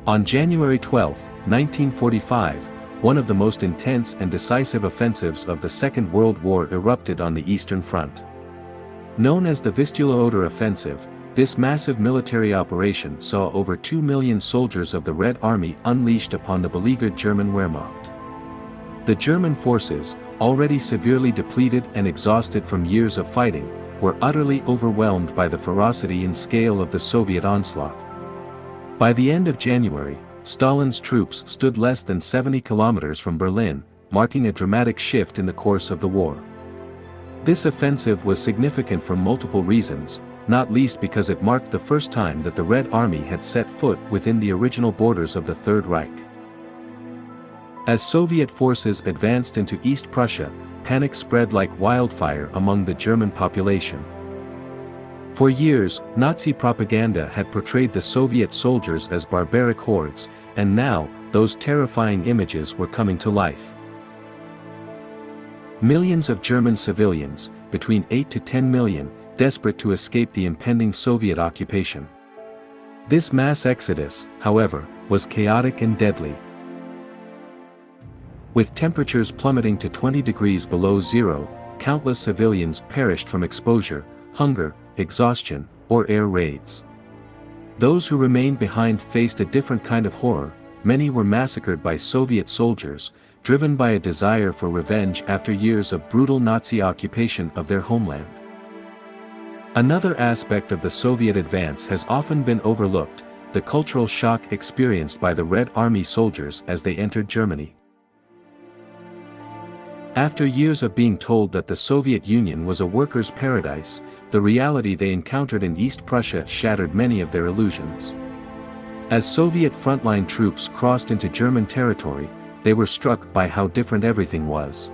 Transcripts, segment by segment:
On January 12, 1945, one of the most intense and decisive offensives of the Second World War erupted on the Eastern Front. Known as the Vistula-Oder Offensive, this massive military operation saw over 2 million soldiers of the Red Army unleashed upon the beleaguered German Wehrmacht. The German forces, already severely depleted and exhausted from years of fighting, were utterly overwhelmed by the ferocity and scale of the Soviet onslaught. By the end of January, Stalin's troops stood less than 70 kilometers from Berlin, marking a dramatic shift in the course of the war. This offensive was significant for multiple reasons, not least because it marked the first time that the Red Army had set foot within the original borders of the Third Reich. As Soviet forces advanced into East Prussia, panic spread like wildfire among the German population. For years, Nazi propaganda had portrayed the Soviet soldiers as barbaric hordes, and now, those terrifying images were coming to life. Millions of German civilians, between 8 to 10 million, desperate to escape the impending Soviet occupation. This mass exodus, however, was chaotic and deadly. With temperatures plummeting to 20 degrees below zero, countless civilians perished from exposure, hunger, exhaustion, or air raids. Those who remained behind faced a different kind of horror. Many were massacred by Soviet soldiers, driven by a desire for revenge after years of brutal Nazi occupation of their homeland. Another aspect of the Soviet advance has often been overlooked: the cultural shock experienced by the Red Army soldiers as they entered Germany. After years of being told that the Soviet Union was a workers' paradise, the reality they encountered in East Prussia shattered many of their illusions. As Soviet frontline troops crossed into German territory, they were struck by how different everything was.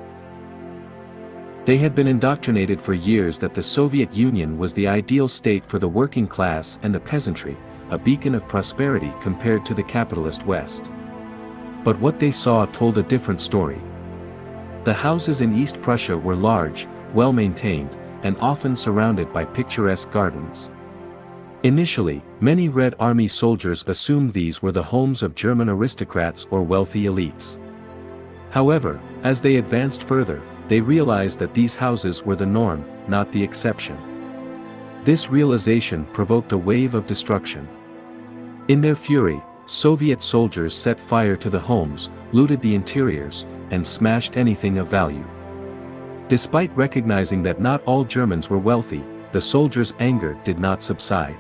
They had been indoctrinated for years that the Soviet Union was the ideal state for the working class and the peasantry, a beacon of prosperity compared to the capitalist West. But what they saw told a different story. The houses in East Prussia were large, well-maintained, and often surrounded by picturesque gardens. Initially, many Red Army soldiers assumed these were the homes of German aristocrats or wealthy elites. However, as they advanced further, they realized that these houses were the norm, not the exception. This realization provoked a wave of destruction. In their fury, Soviet soldiers set fire to the homes, looted the interiors, and smashed anything of value. Despite recognizing that not all Germans were wealthy, the soldiers' anger did not subside.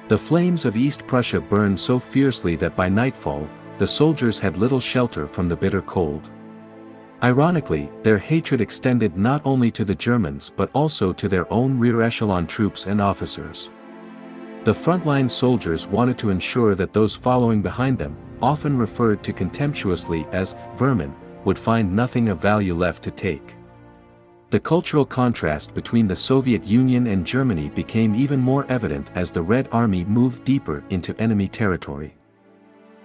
The flames of East Prussia burned so fiercely that by nightfall, the soldiers had little shelter from the bitter cold. Ironically, their hatred extended not only to the Germans but also to their own rear echelon troops and officers. The frontline soldiers wanted to ensure that those following behind them, often referred to contemptuously as vermin, would find nothing of value left to take. The cultural contrast between the Soviet Union and Germany became even more evident as the Red Army moved deeper into enemy territory.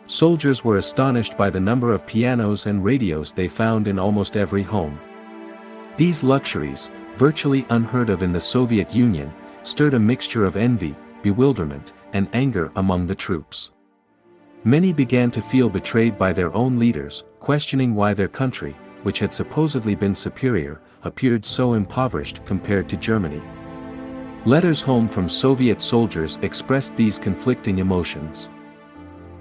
Soldiers were astonished by the number of pianos and radios they found in almost every home. These luxuries, virtually unheard of in the Soviet Union, stirred a mixture of envy, bewilderment, and anger among the troops. Many began to feel betrayed by their own leaders, questioning why their country, which had supposedly been superior, appeared so impoverished compared to Germany. Letters home from Soviet soldiers expressed these conflicting emotions.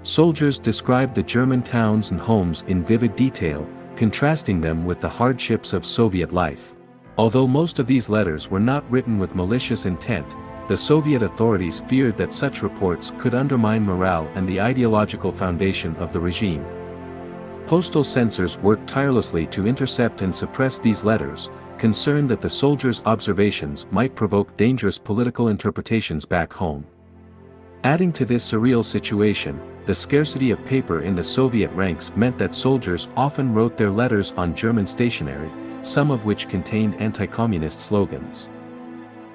Soldiers described the German towns and homes in vivid detail, contrasting them with the hardships of Soviet life. Although most of these letters were not written with malicious intent, the Soviet authorities feared that such reports could undermine morale and the ideological foundation of the regime. Postal censors worked tirelessly to intercept and suppress these letters, concerned that the soldiers' observations might provoke dangerous political interpretations back home. Adding to this surreal situation, the scarcity of paper in the Soviet ranks meant that soldiers often wrote their letters on German stationery, some of which contained anti-communist slogans.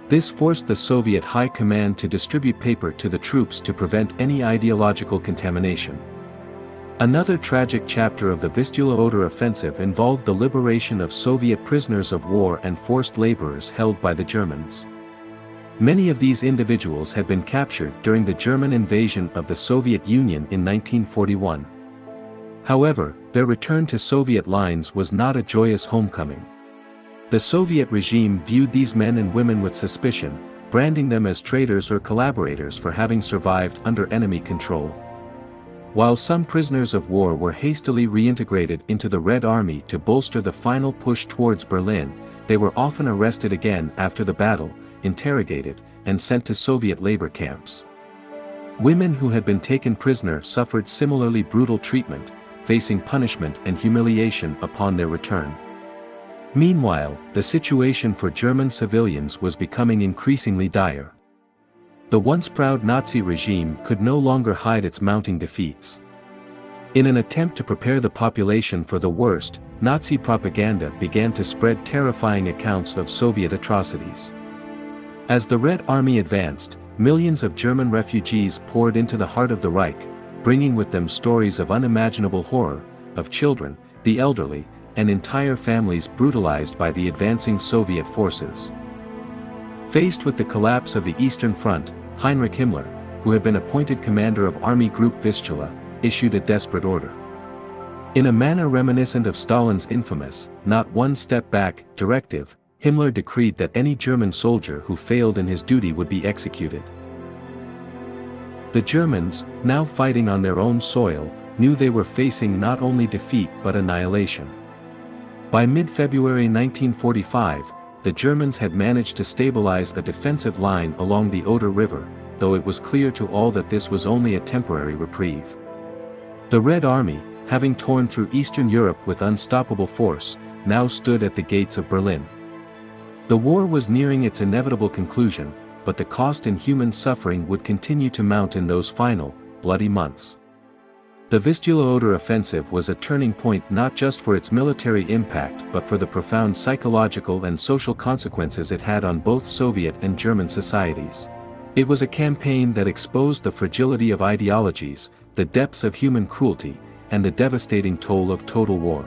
This forced the Soviet High Command to distribute paper to the troops to prevent any ideological contamination. Another tragic chapter of the Vistula-Oder Offensive involved the liberation of Soviet prisoners of war and forced laborers held by the Germans. Many of these individuals had been captured during the German invasion of the Soviet Union in 1941. However, their return to Soviet lines was not a joyous homecoming. The Soviet regime viewed these men and women with suspicion, branding them as traitors or collaborators for having survived under enemy control. While some prisoners of war were hastily reintegrated into the Red Army to bolster the final push towards Berlin, they were often arrested again after the battle, interrogated, and sent to Soviet labor camps. Women who had been taken prisoner suffered similarly brutal treatment, facing punishment and humiliation upon their return. Meanwhile, the situation for German civilians was becoming increasingly dire. The once proud Nazi regime could no longer hide its mounting defeats. In an attempt to prepare the population for the worst, Nazi propaganda began to spread terrifying accounts of Soviet atrocities. As the Red Army advanced, millions of German refugees poured into the heart of the Reich, bringing with them stories of unimaginable horror, of children, the elderly, and entire families brutalized by the advancing Soviet forces. Faced with the collapse of the Eastern Front, Heinrich Himmler, who had been appointed commander of Army Group Vistula, issued a desperate order. In a manner reminiscent of Stalin's infamous, "not one step back" directive, Himmler decreed that any German soldier who failed in his duty would be executed. The Germans, now fighting on their own soil, knew they were facing not only defeat but annihilation. By mid-February 1945, the Germans had managed to stabilize a defensive line along the Oder River, though it was clear to all that this was only a temporary reprieve. The Red Army, having torn through Eastern Europe with unstoppable force, now stood at the gates of Berlin. The war was nearing its inevitable conclusion, but the cost in human suffering would continue to mount in those final, bloody months. The Vistula-Oder Offensive was a turning point not just for its military impact but for the profound psychological and social consequences it had on both Soviet and German societies. It was a campaign that exposed the fragility of ideologies, the depths of human cruelty, and the devastating toll of total war.